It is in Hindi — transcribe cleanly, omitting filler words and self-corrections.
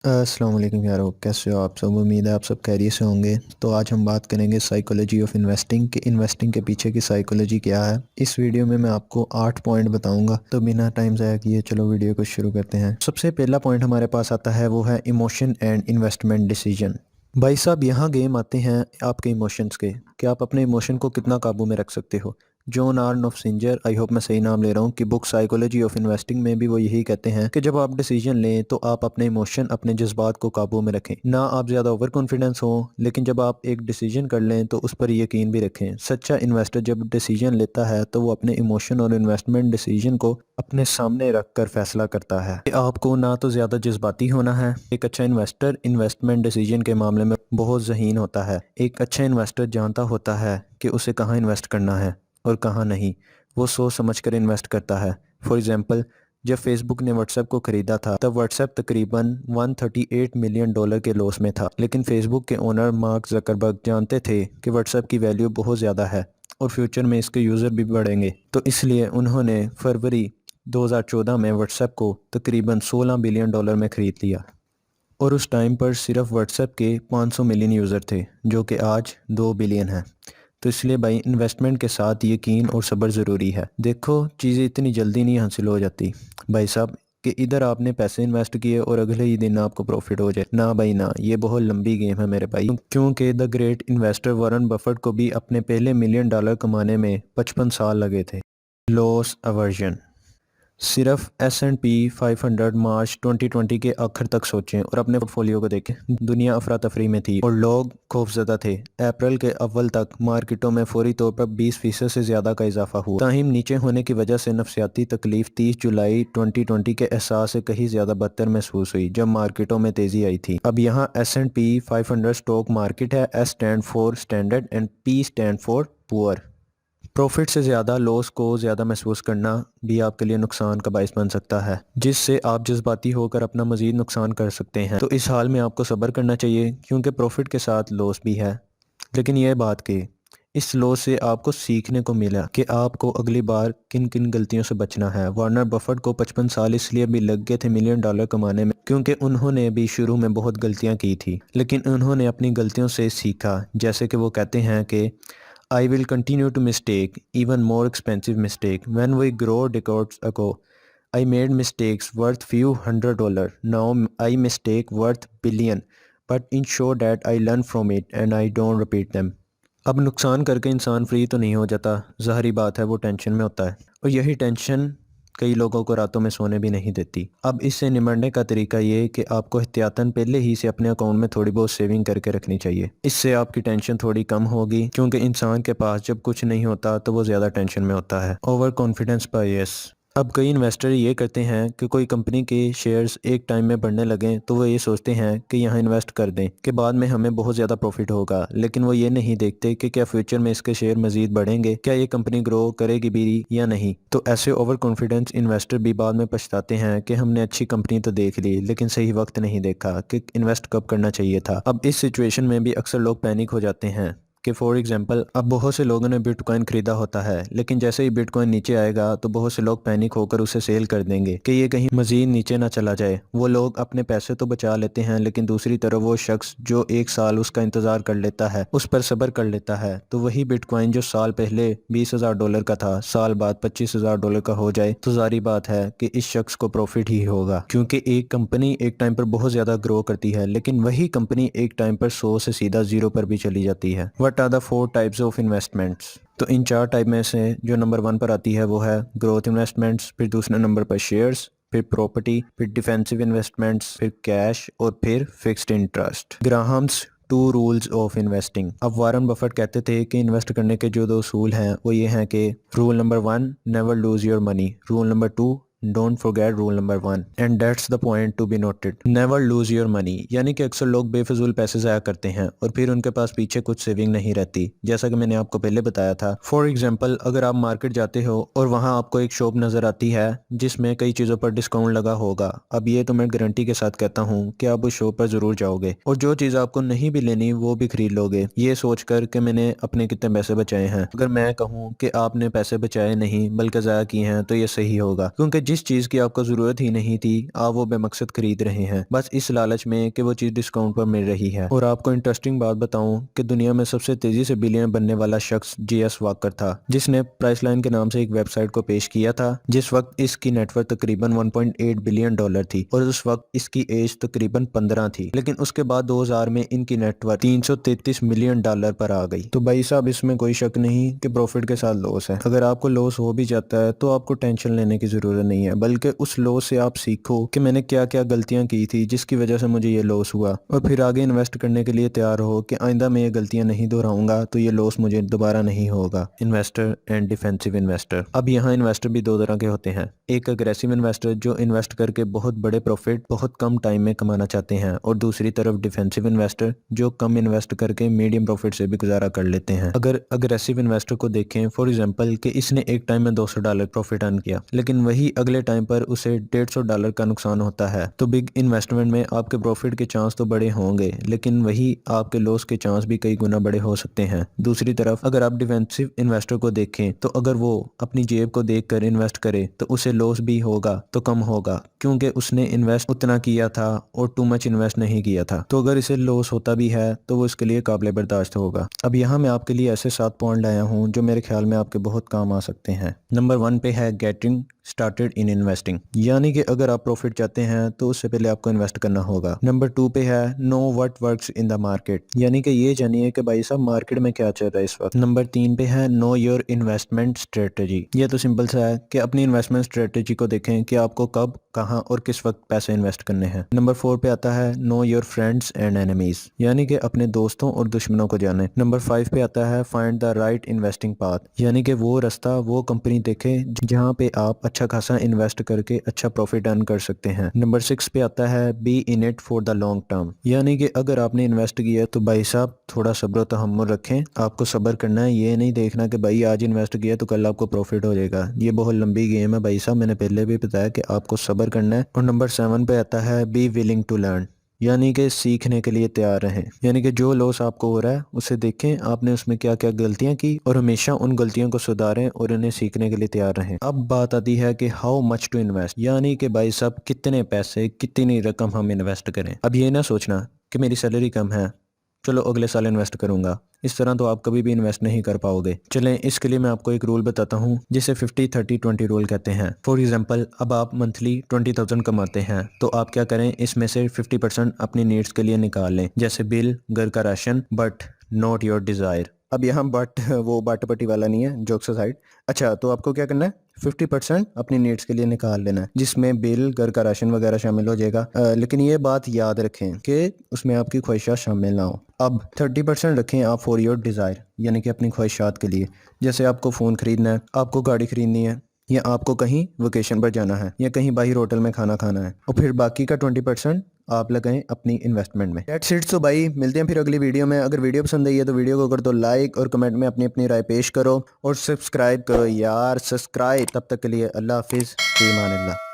अस्सलाम वालेकुम यारो, कैसे हो आप सब। उम्मीद है आप सब खैरियत से होंगे। तो आज हम बात करेंगे साइकोलॉजी ऑफ इन्वेस्टिंग कि इन्वेस्टिंग के पीछे की साइकोलॉजी क्या है। इस वीडियो में मैं आपको 8 पॉइंट बताऊंगा। तो बिना टाइम ज़ाया किए चलो वीडियो को शुरू करते हैं। सबसे पहला पॉइंट हमारे पास आता है, वो है इमोशन एंड इन्वेस्टमेंट डिसीजन। भाई साहब, यहाँ गेम आते हैं आपके इमोशंस के, कि आप अपने इमोशन को कितना काबू में रख सकते हो। जॉन आर नोफसिंजर, आई होप मैं सही नाम ले रहा हूँ, कि बुक साइकोलॉजी ऑफ इन्वेस्टिंग में भी वो यही कहते हैं कि जब आप डिसीजन लें तो आप अपने इमोशन, अपने जज्बात को काबू में रखें। ना आप ज़्यादा ओवर कॉन्फिडेंस हो, लेकिन जब आप एक डिसीजन कर लें तो उस पर यकीन भी रखें। सच्चा इन्वेस्टर जब डिसीजन लेता है तो वो अपने इमोशन और इन्वेस्टमेंट डिसीजन को अपने सामने रख कर फैसला करता है कि आपको ना तो ज़्यादा जज्बाती होना है। एक अच्छा इन्वेस्टर इन्वेस्टमेंट डिसीजन के मामले में बहुत ज़हीन होता है। एक अच्छा इन्वेस्टर जानता होता है कि उसे कहाँ इन्वेस्ट करना है और कहाँ नहीं। वो सोच समझ कर इन्वेस्ट करता है। फॉर एग्जाम्पल, जब फेसबुक ने व्हाट्सएप को खरीदा था तब व्हाट्सएप तकरीबन 138 मिलियन डॉलर के लॉस में था, लेकिन फेसबुक के ओनर मार्क जकरबर्ग जानते थे कि व्हाट्सएप की वैल्यू बहुत ज़्यादा है और फ्यूचर में इसके यूज़र भी बढ़ेंगे। तो इसलिए उन्होंने फरवरी 2014 में व्हाट्सएप को तकरीबन 16 बिलियन डॉलर में ख़रीद लिया। और उस टाइम पर सिर्फ व्हाट्सएप के 500 मिलियन यूज़र थे, जो कि आज 2 बिलियन हैं। तो इसलिए भाई, इन्वेस्टमेंट के साथ यकीन और सब्र ज़रूरी है। देखो, चीज़ें इतनी जल्दी नहीं हासिल हो जाती भाई साहब, कि इधर आपने पैसे इन्वेस्ट किए और अगले ही दिन आपको प्रॉफिट हो जाए। ना भाई ना, ये बहुत लंबी गेम है मेरे भाई। क्योंकि the great investor Warren Buffett को भी अपने पहले मिलियन डॉलर कमाने में 55 साल लगे थे। Loss aversion. सिर्फ S&P 500 मार्च 2020 के आखिर तक सोचें और अपने पोर्टफोलियो को देखें। दुनिया अफरा तफरी में थी और लोग खौफजदा थे। अप्रैल के अव्वल तक मार्केटों में फौरी तौर पर 20% से ज़्यादा का इजाफा हुआ। ताहिम नीचे होने की वजह से नफसियाती तकलीफ 30 जुलाई 2020 के एहसास से कहीं ज़्यादा बदतर महसूस हुई, जब मार्केटों में तेज़ी आई थी। अब यहाँ S&P 500 स्टॉक मार्केट है। S stand for standard and P stand for poor. Profit से ज़्यादा लॉस को ज़्यादा महसूस करना भी आपके लिए नुकसान का बायस बन सकता है, जिससे आप जज्बाती होकर अपना मज़ीद नुकसान कर सकते हैं। तो इस हाल में आपको सब्र करना चाहिए, क्योंकि प्रॉफिट के साथ लॉस भी है। लेकिन यह बात कि इस लॉस से आपको सीखने को मिला कि आपको अगली बार किन किन गलतियों से बचना है। वार्नर बफेट को 55 साल इसलिए भी लग गए थे मिलियन डॉलर कमाने में, क्योंकि उन्होंने भी शुरू में बहुत गलतियां की थी, लेकिन उन्होंने अपनी गलतियों से सीखा। जैसे कि वो कहते हैं कि I will continue to mistake even more expensive mistake. When we grow decades ago, I made mistakes worth few $100. Now I mistake worth billion. But ensure that I learn from it and I don't repeat them. अब नुकसान करके इंसान फ्री तो नहीं हो जाता, ज़ाहिरी बात है वो टेंशन में होता है, और यही टेंशन कई लोगों को रातों में सोने भी नहीं देती। अब इससे निमटने का तरीका ये है कि आपको एहतियातन पहले ही से अपने अकाउंट में थोड़ी बहुत सेविंग करके रखनी चाहिए। इससे आपकी टेंशन थोड़ी कम होगी, क्योंकि इंसान के पास जब कुछ नहीं होता तो वो ज़्यादा टेंशन में होता है। ओवर कॉन्फिडेंस बायस। अब कई इन्वेस्टर ये करते हैं कि कोई कंपनी के शेयर्स एक टाइम में बढ़ने लगें तो वो ये सोचते हैं कि यहाँ इन्वेस्ट कर दें कि बाद में हमें बहुत ज़्यादा प्रॉफिट होगा, लेकिन वो ये नहीं देखते कि क्या फ्यूचर में इसके शेयर मजीद बढ़ेंगे, क्या ये कंपनी ग्रो करेगी भी या नहीं। तो ऐसे ओवर कॉन्फिडेंस इन्वेस्टर भी बाद में पछताते हैं कि हमने अच्छी कंपनी तो देख ली, लेकिन सही वक्त नहीं देखा कि इन्वेस्ट कब करना चाहिए था। अब इस सिचुएशन में भी अक्सर लोग पैनिक हो जाते हैं कि फॉर एग्जांपल, अब बहुत से लोगों ने बिटकॉइन खरीदा होता है, लेकिन जैसे ही बिटकॉइन नीचे आएगा तो बहुत से लोग पैनिक होकर उसे सेल कर देंगे कि ये कहीं मजीद नीचे ना चला जाए। वो लोग अपने पैसे तो बचा लेते हैं, लेकिन दूसरी तरफ वो शख्स जो 1 साल उसका इंतजार कर लेता है, उस पर सब्र कर लेता है, तो वही बिटकॉइन जो साल पहले $20,000 का था, साल बाद $25,000 का हो जाए, तो जारी बात है कि इस शख्स को प्रॉफिट ही होगा। क्योंकि एक कंपनी एक टाइम पर बहुत ज्यादा ग्रो करती है, लेकिन वही कंपनी एक टाइम पर 100 से सीधा 0 पर भी चली जाती है। What are the 4 types of investments? तो इन 4 टाइप में से जो नंबर 1 पर आती है वो है ग्रोथ इन्वेस्टमेंट्स, फिर दूसरे नंबर पर शेयर्स, फिर प्रॉपर्टी, फिर डिफेंसिव इन्वेस्टमेंट्स, फिर कैश, और फिर fixed interest. Graham's 2 rules of investing. अब वारन बफेट कहते थे कि इन्वेस्ट करने के जो 2 उसूल हैं वो ये हैं कि rule number 1, never lose your money. Rule number 2, don't forget rule number 1, and that's the point to be noted. Never lose your money, यानी कि अक्सर लोग बेफजूल पैसे ज़ाया करते हैं और फिर उनके पास पीछे कुछ सेविंग नहीं रहती, जैसा कि मैंने आपको पहले बताया था। फॉर एग्जाम्पल, अगर आप मार्केट जाते हो और वहाँ आपको एक शॉप नज़र आती है जिसमें कई चीज़ों पर डिस्काउंट लगा होगा, अब ये तो मैं गारंटी के साथ कहता हूँ कि आप उस शॉप पर ज़रूर जाओगे और जो चीज़ आपको नहीं भी लेनी वो भी खरीद लोगे, ये सोच कर कि मैंने अपने कितने पैसे बचाए हैं। अगर मैं कहूँ कि आपने पैसे बचाए नहीं बल्कि ज़ाया किए हैं, तो ये सही होगा, क्योंकि जिस चीज की आपको जरूरत ही नहीं थी आप वो बेमकसद खरीद रहे हैं बस इस लालच में कि वो चीज डिस्काउंट पर मिल रही है। और आपको इंटरेस्टिंग बात बताऊं कि दुनिया में सबसे तेजी से बिलियनर बनने वाला शख्स J.S. वॉकर था, जिसने प्राइस लाइन के नाम से एक वेबसाइट को पेश किया था। जिस वक्त इसकी नेटवर्थ तकरीबन 1.8 बिलियन डॉलर थी और उस वक्त इसकी एज तकरीबन 15 थी, लेकिन उसके बाद 2000 में इनकी नेटवर्थ 333 मिलियन डॉलर पर आ गई। तो भाई साहब इसमें कोई शक नहीं कि प्रॉफिट के साथ लॉस है। अगर आपको लॉस हो भी जाता है तो आपको टेंशन लेने की जरूरत नहीं है, बल्कि उस लॉस से आप सीखो कि मैंने क्या क्या गलतियां की थी जिसकी वजह से मुझे ये लॉस हुआ, और फिर आगे इन्वेस्ट करने के लिए तैयार हो कि आइंदा मैं ये गलतियां नहीं दोहराऊंगा तो ये लॉस मुझे दोबारा नहीं होगा। Investor and defensive investor. अब यहाँ इन्वेस्टर भी दो तरह के होते हैं, एक अग्रेसिव इन्वेस्टर जो इन्वेस्ट करके बहुत बड़े प्रॉफिट बहुत कम टाइम में कमाना चाहते हैं, और दूसरी तरफ डिफेंसिव इन्वेस्टर जो कम इन्वेस्ट करके मीडियम प्रॉफिट से भी गुजारा कर लेते हैं। अगर अग्रेसिव इन्वेस्टर को देखें फॉर एग्जांपल कि इसने एक टाइम में $200 प्रॉफिट अर्न किया, लेकिन वही अगले टाइम पर उसे $150 का नुकसान होता है, तो बिग इन्वेस्टमेंट में आपके प्रॉफिट के चांस तो बड़े होंगे लेकिन वही आपके लॉस के चांस भी कई गुना बड़े हो सकते हैं। दूसरी तरफ अगर आप डिफेंसिव इन्वेस्टर को देखें तो अगर वो अपनी जेब को देखकर इन्वेस्ट करे तो उसे लॉस भी होगा तो कम होगा, क्योंकि उसने इन्वेस्ट उतना किया था और टू मच इन्वेस्ट नहीं किया था। तो अगर इसे लॉस होता भी है तो वो इसके लिए काबिल बर्दाश्त होगा। अब यहाँ मैं आपके लिए ऐसे 7 पॉइंट लाया हूँ जो मेरे ख्याल में आपके बहुत काम आ सकते हैं। नंबर 1 पे है गेटिंग स्टार्टेड इन इन्वेस्टिंग, यानी कि अगर आप प्रॉफिट चाहते हैं तो उससे पहले आपको इन्वेस्ट करना होगा। नंबर 2 पे है know what works in the market, यानी कि ये जानिए कि भाई साहब मार्केट में क्या चल रहा है इस वक्त। नंबर 3 पे है नो योर इन्वेस्टमेंट स्ट्रेटेजी, ये तो सिंपल सा है कि अपनी इन्वेस्टमेंट स्ट्रेटेजी को देखें कि आपको कब कहां और किस वक्त पैसे इन्वेस्ट करने हैं। नंबर 4 पे आता है know your friends and enemies, यानी कि अपने दोस्तों और दुश्मनों को जाने। नंबर 5 पे आता है find the right investing path, यानी कि वो रास्ता वो कंपनी देखे जहां पे आप अच्छा खासा इन्वेस्ट करके अच्छा प्रॉफिट अर्न कर सकते हैं। नंबर 6 पे आता है be in it for the long term, यानी कि अगर आपने इन्वेस्ट किया तो भाई साहब थोड़ा सब्र तहम्मुल रखें, आपको सब्र करना है। ये नहीं देखना कि भाई आज इन्वेस्ट किया तो कल आपको प्रॉफिट हो जाएगा, ये बहुत लंबी गेम है भाई साहब, मैंने पहले भी बताया कि आपको सब्र करना है। और नंबर 7 पे आता है बी विलिंग टू लर्न, यानी कि सीखने के लिए तैयार रहें, यानी कि जो लॉस आपको हो रहा है उसे देखें आपने उसमें क्या क्या गलतियां की और हमेशा उन गलतियों को सुधारें और उन्हें सीखने के लिए तैयार रहें। अब बात आती है कि हाउ मच टू इन्वेस्ट, यानी कि भाई साहब कितने पैसे कितनी रकम हम इन्वेस्ट करें। अब ये ना सोचना कि मेरी सैलरी कम है चलो अगले साल इन्वेस्ट करूंगा, इस तरह तो आप कभी भी इन्वेस्ट नहीं कर पाओगे। चलें इसके लिए मैं आपको एक रूल बताता हूँ जिसे 50-30-20 रूल कहते हैं। फॉर एग्जांपल अब आप मंथली 20,000 कमाते हैं तो आप क्या करें, इसमें से 50% अपनी नीड्स के लिए निकाल लें, जैसे बिल, घर का ration, but not your desire. अब यहाँ बट वो बट पट्टी वाला नहीं है, जोक्स असाइड। अच्छा तो आपको क्या करना है, 50% अपनी नीड्स के लिए निकाल लेना है, जिसमें बिल, घर का राशन वगैरह शामिल हो जाएगा। लेकिन ये बात याद रखें कि उसमें आपकी ख्वाहिशात शामिल ना हो। अब 30% रखें आप फॉर योर डिज़ायर, यानी कि अपनी ख्वाहिशात के लिए, जैसे आपको फ़ोन खरीदना है, आपको गाड़ी खरीदनी है, या आपको कहीं वोकेशन पर जाना है, या कहीं बाहर होटल में खाना खाना है। और फिर बाकी का 20% आप लगाएं अपनी इन्वेस्टमेंट में। That's it. तो भाई मिलते हैं फिर अगली वीडियो में। अगर वीडियो पसंद आई है तो वीडियो को कर दो लाइक और कमेंट में अपनी अपनी राय पेश करो और सब्सक्राइब करो यार, सब्सक्राइब। तब तक के लिए अल्लाह हाफिज़, फ़ी अमान अल्लाह।